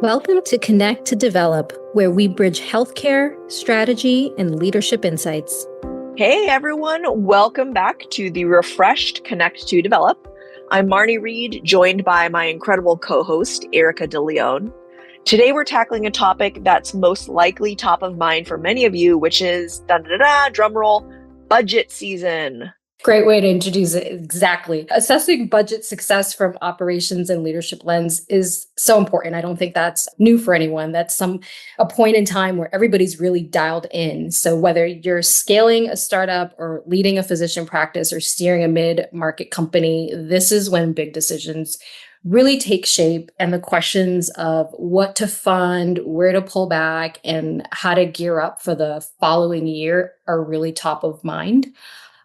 Welcome to Connect to Develop, where we bridge healthcare, strategy, and leadership insights. Hey everyone, welcome back to the refreshed Connect to Develop. I'm Marney Reid, joined by my incredible co-host, Erika DeLeon. Today we're tackling a topic that's most likely top of mind for many of you, which is, drumroll, budget season. Great way to introduce it. Exactly. Assessing budget success from operations and leadership lens is so important. I don't think that's new for anyone. That's a point in time where everybody's really dialed in. So whether you're scaling a startup or leading a physician practice or steering a mid-market company, this is when big decisions really take shape, and the questions of what to fund, where to pull back, and how to gear up for the following year are really top of mind.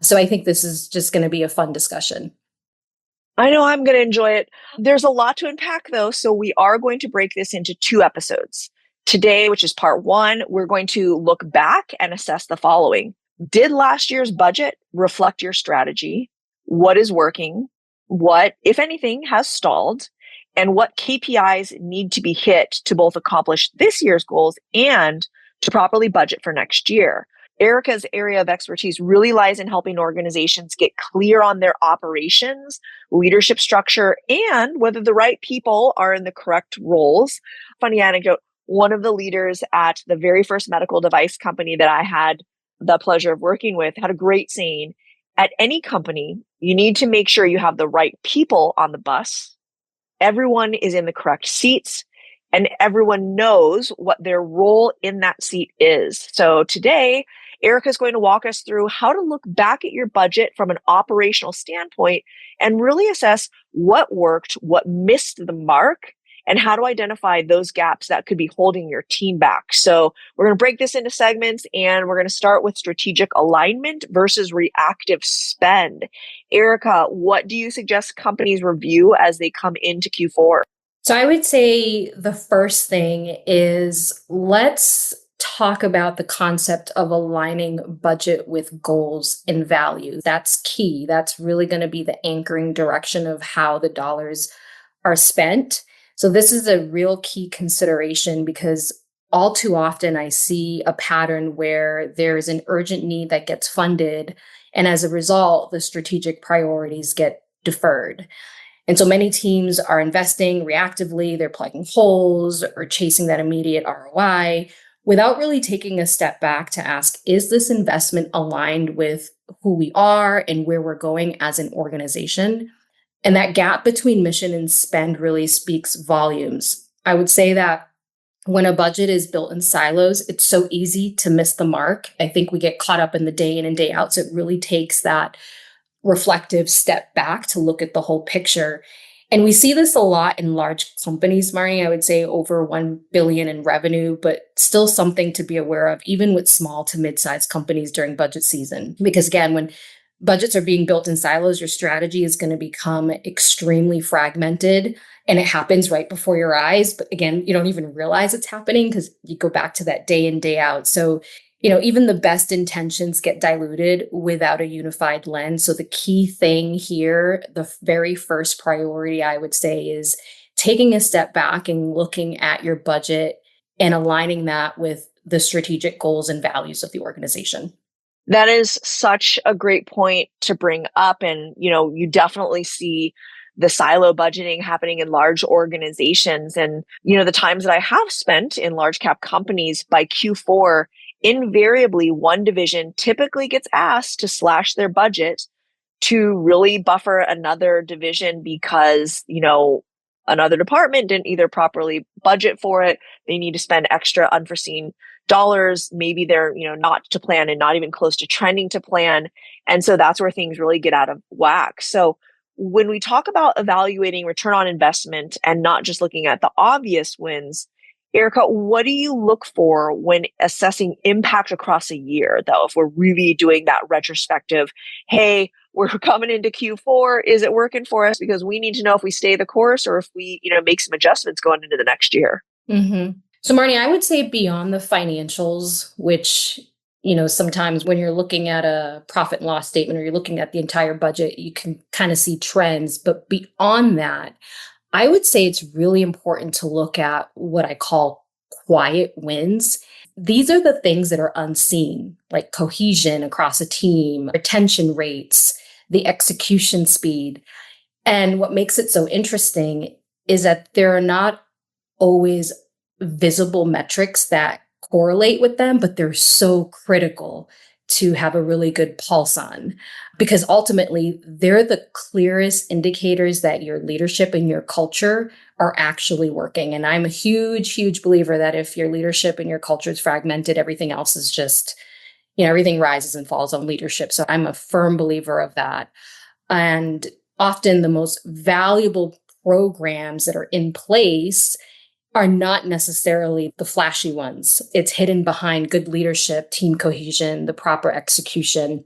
So I think this is just going to be a fun discussion. I know I'm going to enjoy it. There's a lot to unpack though, so we are going to break this into 2 episodes. Today, which is part 1, we're going to look back and assess the following. Did last year's budget reflect your strategy? What is working? What, if anything, has stalled? And what KPIs need to be hit to both accomplish this year's goals and to properly budget for next year? Erika's area of expertise really lies in helping organizations get clear on their operations, leadership structure, and whether the right people are in the correct roles. Funny anecdote, one of the leaders at the very first medical device company that I had the pleasure of working with had a great saying. At any company, you need to make sure you have the right people on the bus, everyone is in the correct seats, and everyone knows what their role in that seat is. So today, Erika is going to walk us through how to look back at your budget from an operational standpoint and really assess what worked, what missed the mark, and how to identify those gaps that could be holding your team back. So we're going to break this into segments, and we're going to start with strategic alignment versus reactive spend. Erika, what do you suggest companies review as they come into Q4? So I would say the first thing is let's talk about the concept of aligning budget with goals and values. That's key. That's really going to be the anchoring direction of how the dollars are spent. So this is a real key consideration because all too often I see a pattern where there is an urgent need that gets funded, and as a result, the strategic priorities get deferred. And so many teams are investing reactively, they're plugging holes or chasing that immediate ROI without really taking a step back to ask, is this investment aligned with who we are and where we're going as an organization? And that gap between mission and spend really speaks volumes. I would say that when a budget is built in silos, it's so easy to miss the mark. I think we get caught up in the day in and day out. So it really takes that reflective step back to look at the whole picture. And we see this a lot in large companies, Marnie. I would say over 1 billion in revenue, but still something to be aware of, even with small to mid-sized companies during budget season. Because again, when budgets are being built in silos, your strategy is going to become extremely fragmented, and it happens right before your eyes. But again, you don't even realize it's happening because you go back to that day in, day out. So even the best intentions get diluted without a unified lens. So the key thing here, the very first priority, I would say, is taking a step back and looking at your budget and aligning that with the strategic goals and values of the organization. That is such a great point to bring up. And, you definitely see the silo budgeting happening in large organizations. And, the times that I have spent in large cap companies by Q4, invariably one division typically gets asked to slash their budget to really buffer another division because, another department didn't either properly budget for it. They need to spend extra unforeseen dollars. Maybe they're, not to plan and not even close to trending to plan. And so that's where things really get out of whack. So when we talk about evaluating return on investment and not just looking at the obvious wins, Erika, what do you look for when assessing impact across a year, though, if we're really doing that retrospective, hey, we're coming into Q4, is it working for us? Because we need to know if we stay the course or if we, make some adjustments going into the next year. Mm-hmm. So Marnie, I would say beyond the financials, which, sometimes when you're looking at a profit and loss statement or you're looking at the entire budget, you can kind of see trends. But beyond that, I would say it's really important to look at what I call quiet wins. These are the things that are unseen, like cohesion across a team, retention rates, the execution speed. And what makes it so interesting is that there are not always visible metrics that correlate with them, but they're so critical to have a really good pulse on because ultimately they're the clearest indicators that your leadership and your culture are actually working. And I'm a huge, huge believer that if your leadership and your culture is fragmented, everything else is just, everything rises and falls on leadership. So I'm a firm believer of that. And often the most valuable programs that are in place are not necessarily the flashy ones. It's hidden behind good leadership, team cohesion, the proper execution.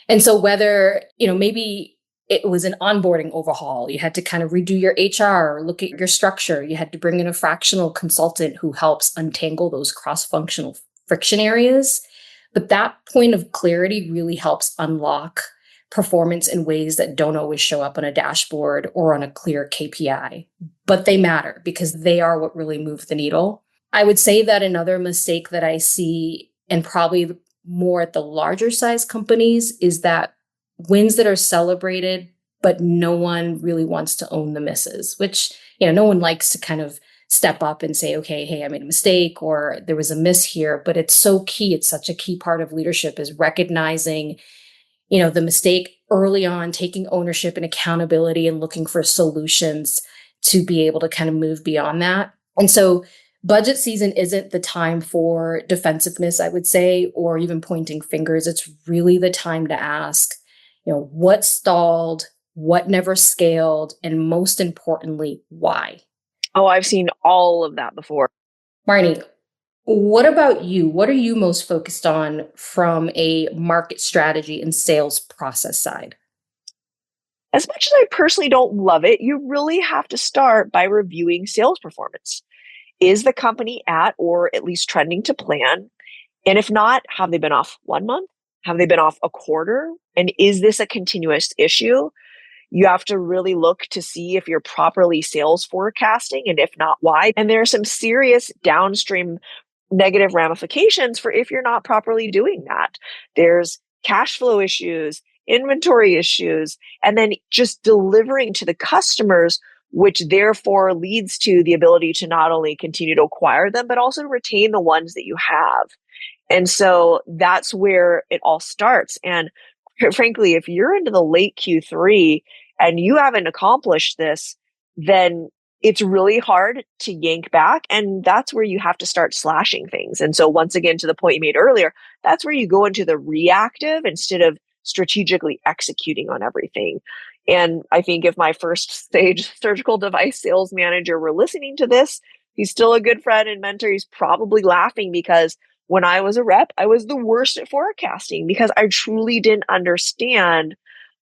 And so whether, maybe it was an onboarding overhaul, you had to kind of redo your HR, look at your structure, you had to bring in a fractional consultant who helps untangle those cross-functional friction areas. But that point of clarity really helps unlock performance in ways that don't always show up on a dashboard or on a clear KPI, but they matter because they are what really move the needle. I would say that another mistake that I see, and probably more at the larger size companies, is that wins that are celebrated, but no one really wants to own the misses, which, no one likes to kind of step up and say, okay, hey, I made a mistake or there was a miss here, but it's so key. It's such a key part of leadership is recognizing the mistake early on, taking ownership and accountability and looking for solutions to be able to kind of move beyond that. And so budget season isn't the time for defensiveness, I would say, or even pointing fingers. It's really the time to ask, what stalled, what never scaled, and most importantly, why? Oh, I've seen all of that before. Marnie, what about you? What are you most focused on from a market strategy and sales process side? As much as I personally don't love it, you really have to start by reviewing sales performance. Is the company at or at least trending to plan? And if not, have they been off 1 month? Have they been off a quarter? And is this a continuous issue? You have to really look to see if you're properly sales forecasting, and if not, why. And there are some serious downstream negative ramifications for if you're not properly doing that. There's cash flow issues, inventory issues, and then just delivering to the customers, which therefore leads to the ability to not only continue to acquire them, but also to retain the ones that you have. And so that's where it all starts. And frankly, if you're into the late Q3 and you haven't accomplished this, then it's really hard to yank back. And that's where you have to start slashing things. And so once again, to the point you made earlier, that's where you go into the reactive instead of strategically executing on everything. And I think if my first stage surgical device sales manager were listening to this, he's still a good friend and mentor. He's probably laughing because when I was a rep, I was the worst at forecasting because I truly didn't understand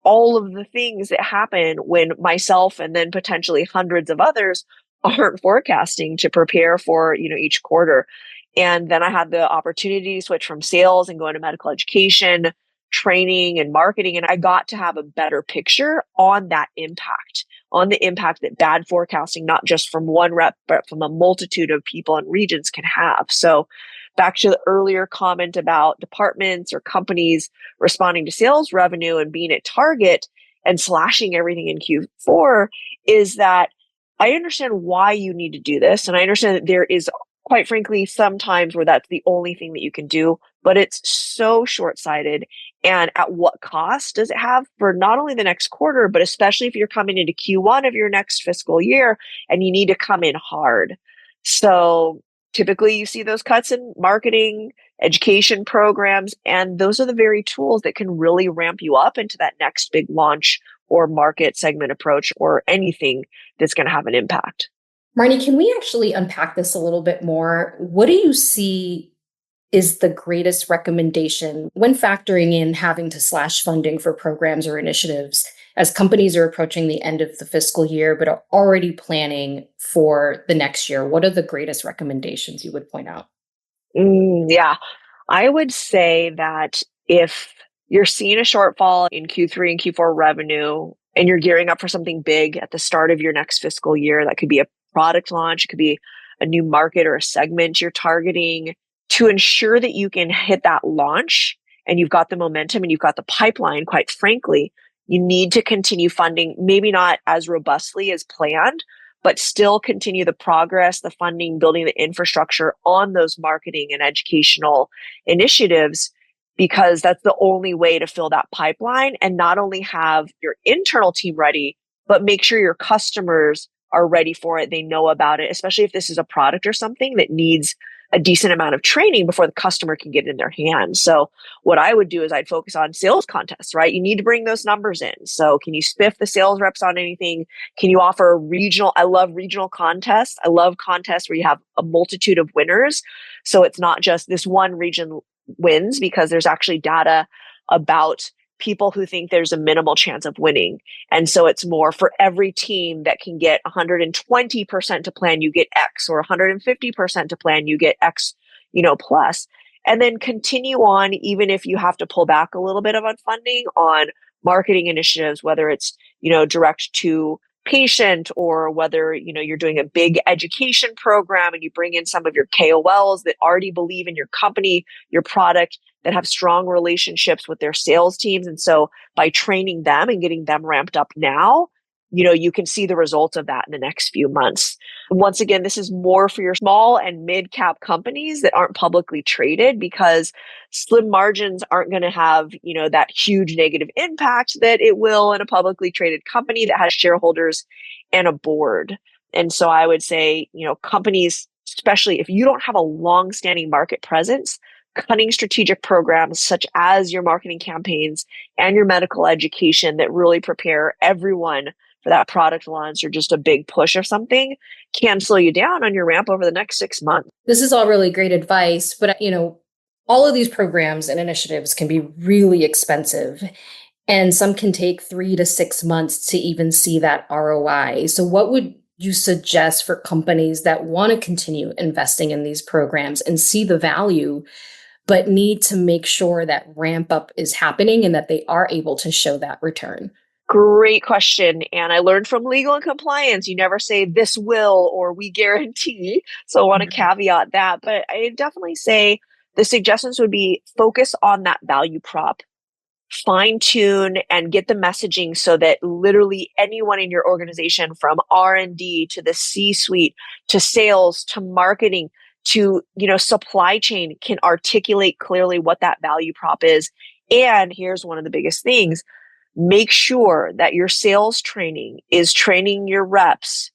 all of the things that happen when myself and then potentially hundreds of others aren't forecasting to prepare for, each quarter. And then I had the opportunity to switch from sales and go into medical education, training and marketing. And I got to have a better picture on that impact, on the impact that bad forecasting, not just from one rep, but from a multitude of people and regions can have. So back to the earlier comment about departments or companies responding to sales revenue and being at target and slashing everything in Q4 is that I understand why you need to do this. And I understand that there is, quite frankly, sometimes where that's the only thing that you can do, but it's so short-sighted. And at what cost does it have for not only the next quarter, but especially if you're coming into Q1 of your next fiscal year and you need to come in hard. So typically you see those cuts in marketing, education programs, and those are the very tools that can really ramp you up into that next big launch or market segment approach or anything that's going to have an impact. Marnie, can we actually unpack this a little bit more? What do you see is the greatest recommendation when factoring in having to slash funding for programs or initiatives as companies are approaching the end of the fiscal year, but are already planning for the next year? What are the greatest recommendations you would point out? Yeah, I would say that if you're seeing a shortfall in Q3 and Q4 revenue and you're gearing up for something big at the start of your next fiscal year, that could be a product launch, it could be a new market or a segment you're targeting, to ensure that you can hit that launch and you've got the momentum and you've got the pipeline, quite frankly, you need to continue funding, maybe not as robustly as planned, but still continue the progress, the funding, building the infrastructure on those marketing and educational initiatives, because that's the only way to fill that pipeline and not only have your internal team ready, but make sure your customers are ready for it. They know about it, especially if this is a product or something that needs a decent amount of training before the customer can get it in their hands. So what I would do is I'd focus on sales contests, right? You need to bring those numbers in. So can you spiff the sales reps on anything? Can you offer regional? I love regional contests. I love contests where you have a multitude of winners. So it's not just this one region wins, because there's actually data about people who think there's a minimal chance of winning. And so it's more for every team that can get 120% to plan, you get X, or 150% to plan, you get X, plus. And then continue on, even if you have to pull back a little bit of funding on marketing initiatives, whether it's, direct to patient, or whether, you're doing a big education program and you bring in some of your KOLs that already believe in your company, your product, that have strong relationships with their sales teams. And so by training them and getting them ramped up now, you can see the results of that in the next few months. Once again, this is more for your small and mid cap companies that aren't publicly traded, because slim margins aren't going to have, that huge negative impact that it will in a publicly traded company that has shareholders and a board. And so I would say, companies, especially if you don't have a long-standing market presence, cutting strategic programs such as your marketing campaigns and your medical education that really prepare everyone for that product launch or just a big push or something can slow you down on your ramp over the next 6 months. This is all really great advice, but all of these programs and initiatives can be really expensive, and some can take 3 to 6 months to even see that ROI. So what would you suggest for companies that want to continue investing in these programs and see the value, but need to make sure that ramp up is happening and that they are able to show that return? Great question. And I learned from legal and compliance, you never say this will or we guarantee. So I want to caveat that. But I definitely say the suggestions would be focus on that value prop, fine tune and get the messaging so that literally anyone in your organization, from R&D to the C-suite to sales to marketing to, supply chain, can articulate clearly what that value prop is. And here's one of the biggest things: make sure that your sales training is training your reps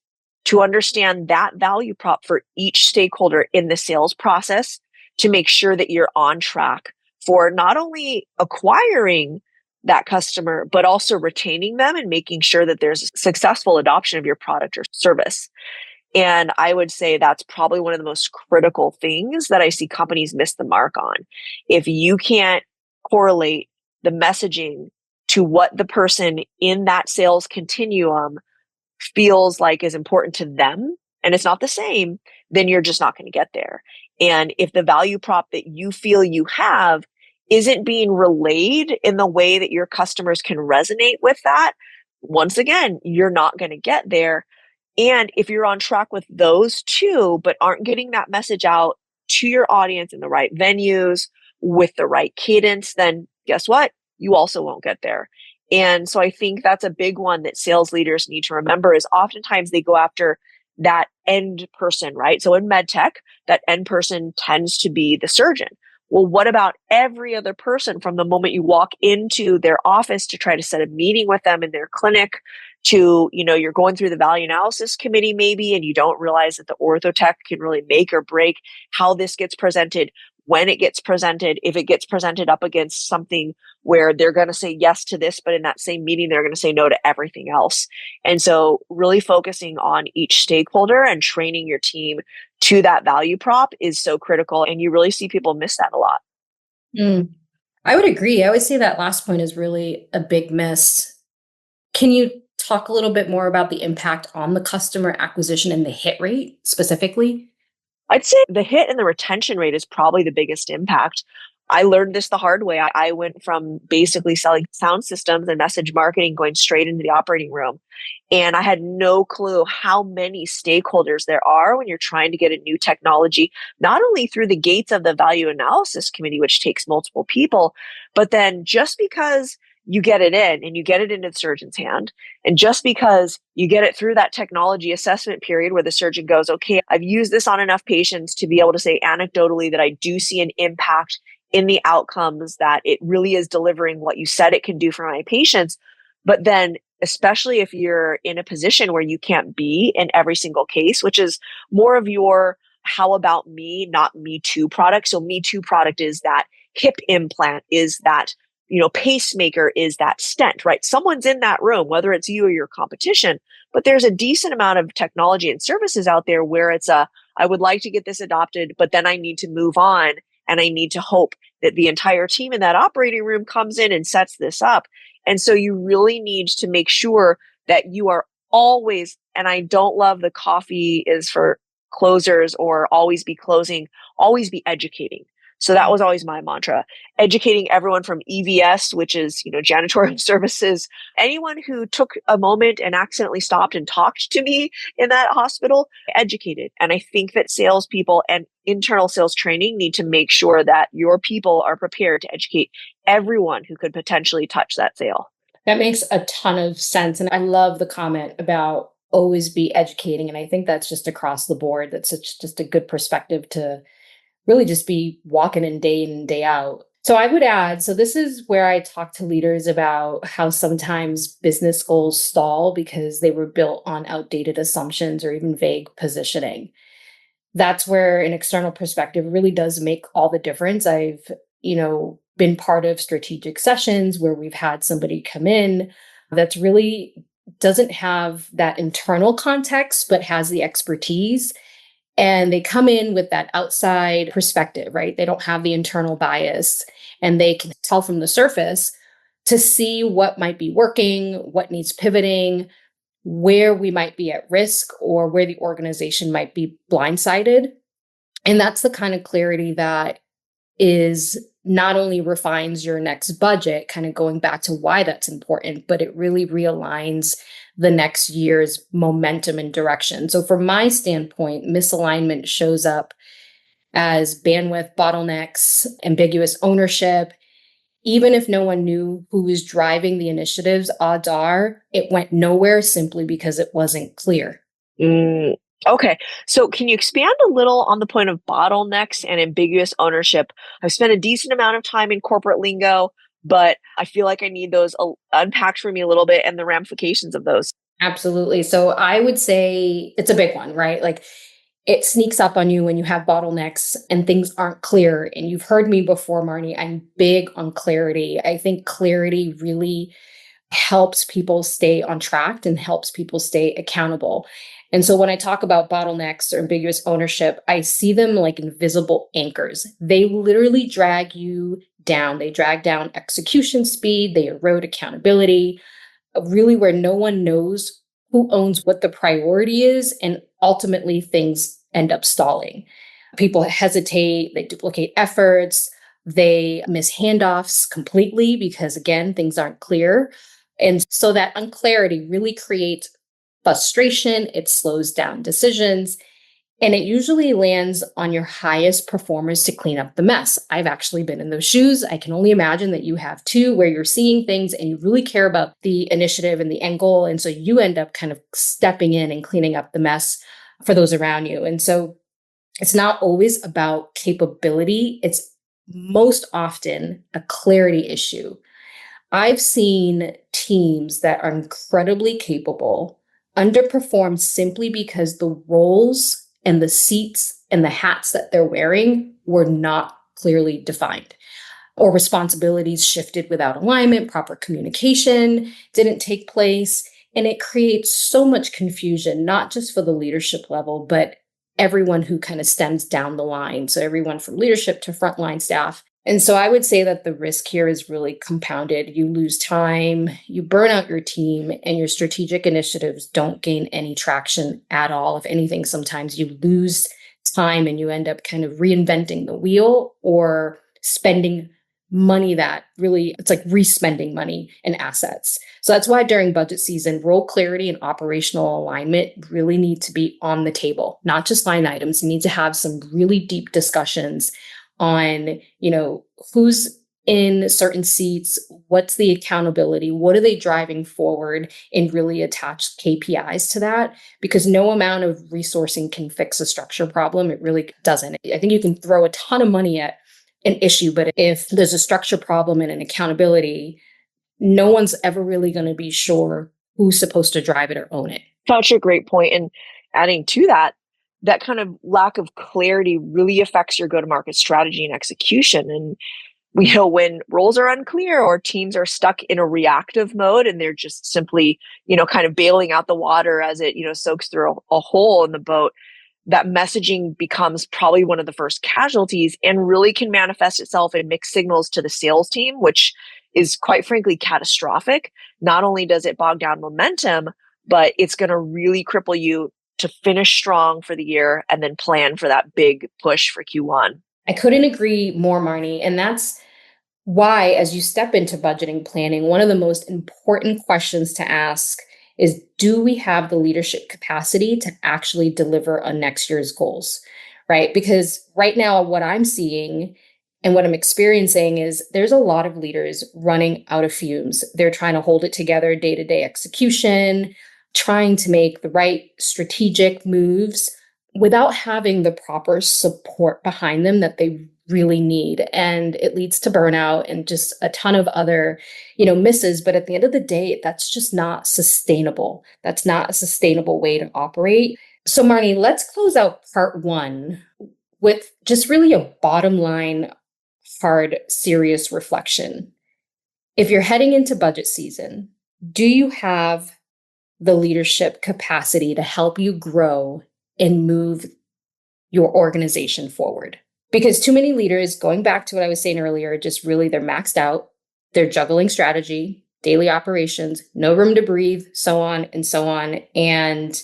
to understand that value prop for each stakeholder in the sales process, to make sure that you're on track for not only acquiring that customer, but also retaining them and making sure that there's successful adoption of your product or service. And I would say that's probably one of the most critical things that I see companies miss the mark on. If you can't correlate the messaging to what the person in that sales continuum feels like is important to them, and it's not the same, then you're just not going to get there. And if the value prop that you feel you have isn't being relayed in the way that your customers can resonate with that, once again, you're not going to get there. And if you're on track with those two, but aren't getting that message out to your audience in the right venues with the right cadence, then guess what? You also won't get there. And so I think that's a big one that sales leaders need to remember, is oftentimes they go after that end person, right? So in med tech, that end person tends to be the surgeon. Well, what about every other person from the moment you walk into their office to try to set a meeting with them in their clinic to, you're going through the value analysis committee maybe, and you don't realize that the orthotech can really make or break how this gets presented, when it gets presented, if it gets presented up against something where they're going to say yes to this, but in that same meeting, they're going to say no to everything else. And so really focusing on each stakeholder and training your team to that value prop is so critical. And you really see people miss that a lot. I would agree. I would say that last point is really a big miss. Can you talk a little bit more about the impact on the customer acquisition and the hit rate specifically? I'd say the hit and the retention rate is probably the biggest impact. I learned this the hard way. I went from basically selling sound systems and message marketing going straight into the operating room. And I had no clue how many stakeholders there are when you're trying to get a new technology, not only through the gates of the value analysis committee, which takes multiple people, but then just because you get it in and you get it into the surgeon's hand, and just because you get it through that technology assessment period where the surgeon goes, okay, I've used this on enough patients to be able to say anecdotally that I do see an impact in the outcomes, that it really is delivering what you said it can do for my patients. But then, especially if you're in a position where you can't be in every single case, which is more of your how about me, not me too product. So me too product is that hip implant, is that, pacemaker, is that stent, right? Someone's in that room, whether it's you or your competition, but there's a decent amount of technology and services out there where it's I would like to get this adopted, but then I need to move on and I need to hope that the entire team in that operating room comes in and sets this up. And so you really need to make sure that you are always, and I don't love the coffee is for closers or always be closing, always be educating. So that was always my mantra, educating everyone from EVS, which is, janitorial services, anyone who took a moment and accidentally stopped and talked to me in that hospital, educated. And I think that salespeople and internal sales training need to make sure that your people are prepared to educate everyone who could potentially touch that sale. That makes a ton of sense. And I love the comment about always be educating. And I think that's just across the board. That's just a good perspective to really just be walking in and day out. So I would add, so this is where I talk to leaders about how sometimes business goals stall because they were built on outdated assumptions or even vague positioning. That's where an external perspective really does make all the difference. I've, been part of strategic sessions where we've had somebody come in that's really doesn't have that internal context, but has the expertise. And they come in with that outside perspective, right? They don't have the internal bias and they can tell from the surface to see what might be working, what needs pivoting, where we might be at risk or where the organization might be blindsided. And that's the kind of clarity that is not only refines your next budget, kind of going back to why that's important, but it really realigns the next year's momentum and direction. So from my standpoint, misalignment shows up as bandwidth bottlenecks, ambiguous ownership. Even if no one knew who was driving the initiatives, odds are it went nowhere simply because it wasn't clear. Mm, okay. So can you expand a little on the point of bottlenecks and ambiguous ownership? I've spent a decent amount of time in corporate lingo, but I feel like I need those unpacked for me a little bit and the ramifications of those. Absolutely. So I would say it's a big one, right? Like it sneaks up on you when you have bottlenecks and things aren't clear. And you've heard me before, Marnie, I'm big on clarity. I think clarity really helps people stay on track and helps people stay accountable. And so when I talk about bottlenecks or ambiguous ownership, I see them like invisible anchors. They literally drag you down. They drag down execution speed, they erode accountability, really where no one knows who owns what the priority is. And ultimately, things end up stalling. People hesitate, they duplicate efforts, they miss handoffs completely because, again, things aren't clear. And so that unclarity really creates frustration, it slows down decisions, and it usually lands on your highest performers to clean up the mess. I've actually been in those shoes. I can only imagine that you have too, where you're seeing things and you really care about the initiative and the end goal. And so you end up kind of stepping in and cleaning up the mess for those around you. And so it's not always about capability, it's most often a clarity issue. I've seen teams that are incredibly capable underperform simply because the roles and the seats and the hats that they're wearing were not clearly defined, or responsibilities shifted without alignment, proper communication didn't take place. And it creates so much confusion, not just for the leadership level, but everyone who kind of stems down the line. So everyone from leadership to frontline staff. And so I would say that the risk here is really compounded. You lose time, you burn out your team, and your strategic initiatives don't gain any traction at all. If anything, sometimes you lose time and you end up kind of reinventing the wheel or spending money that really, it's like re-spending money and assets. So that's why during budget season, role clarity and operational alignment really need to be on the table, not just line items. You need to have some really deep discussions on, who's in certain seats, what's the accountability, what are they driving forward, and really attach KPIs to that, because no amount of resourcing can fix a structure problem. It really doesn't. I think you can throw a ton of money at an issue, but if there's a structure problem and an accountability, no one's ever really going to be sure who's supposed to drive it or own it. Such a great point. And adding to that, that kind of lack of clarity really affects your go-to-market strategy and execution. And we know when roles are unclear or teams are stuck in a reactive mode and they're just simply, kind of bailing out the water as it, soaks through a hole in the boat, that messaging becomes probably one of the first casualties and really can manifest itself in mixed signals to the sales team, which is quite frankly catastrophic. Not only does it bog down momentum, but it's going to really cripple you to finish strong for the year and then plan for that big push for Q1. I couldn't agree more, Marney. And that's why, as you step into budgeting planning, one of the most important questions to ask is, do we have the leadership capacity to actually deliver on next year's goals, right? Because right now, what I'm seeing and what I'm experiencing is there's a lot of leaders running out of fumes. They're trying to hold it together, day-to-day execution, trying to make the right strategic moves without having the proper support behind them that they really need. And it leads to burnout and just a ton of other, misses. But at the end of the day, that's just not sustainable. That's not a sustainable way to operate. So Marney, let's close out part one with just really a bottom line, hard, serious reflection. If you're heading into budget season, do you have the leadership capacity to help you grow and move your organization forward? Because too many leaders, going back to what I was saying earlier, just really they're maxed out. They're juggling strategy, daily operations, no room to breathe, so on and so on. And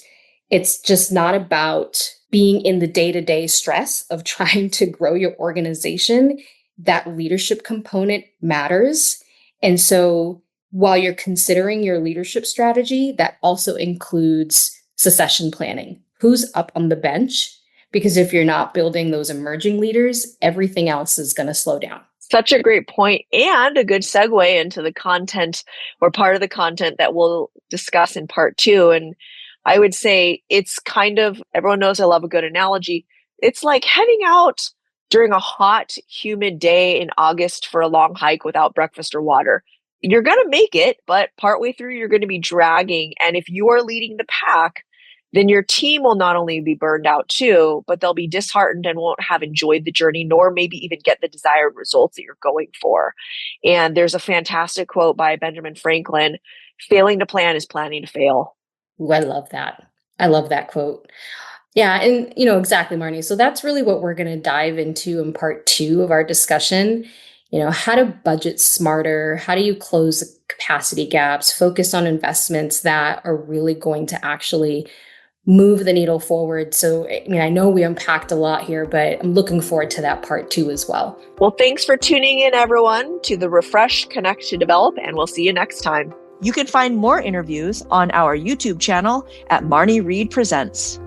it's just not about being in the day-to-day stress of trying to grow your organization. That leadership component matters. And so while you're considering your leadership strategy, that also includes succession planning. Who's up on the bench? Because if you're not building those emerging leaders, everything else is going to slow down. Such a great point and a good segue into the content or part of the content that we'll discuss in part two. And I would say it's kind of, everyone knows I love a good analogy. It's like heading out during a hot, humid day in August for a long hike without breakfast or water. You're going to make it, but partway through, you're going to be dragging. And if you are leading the pack, then your team will not only be burned out too, but they'll be disheartened and won't have enjoyed the journey, nor maybe even get the desired results that you're going for. And there's a fantastic quote by Benjamin Franklin: failing to plan is planning to fail. Ooh, I love that. I love that quote. Yeah. And, exactly, Marnie. So that's really what we're going to dive into in part two of our discussion. How to budget smarter. How do you close capacity gaps? Focus on investments that are really going to actually move the needle forward. So, I know we unpacked a lot here, but I'm looking forward to that part two as well. Well, thanks for tuning in, everyone, to the Refresh, Connect to Develop, and we'll see you next time. You can find more interviews on our YouTube channel at Marney Reid Presents.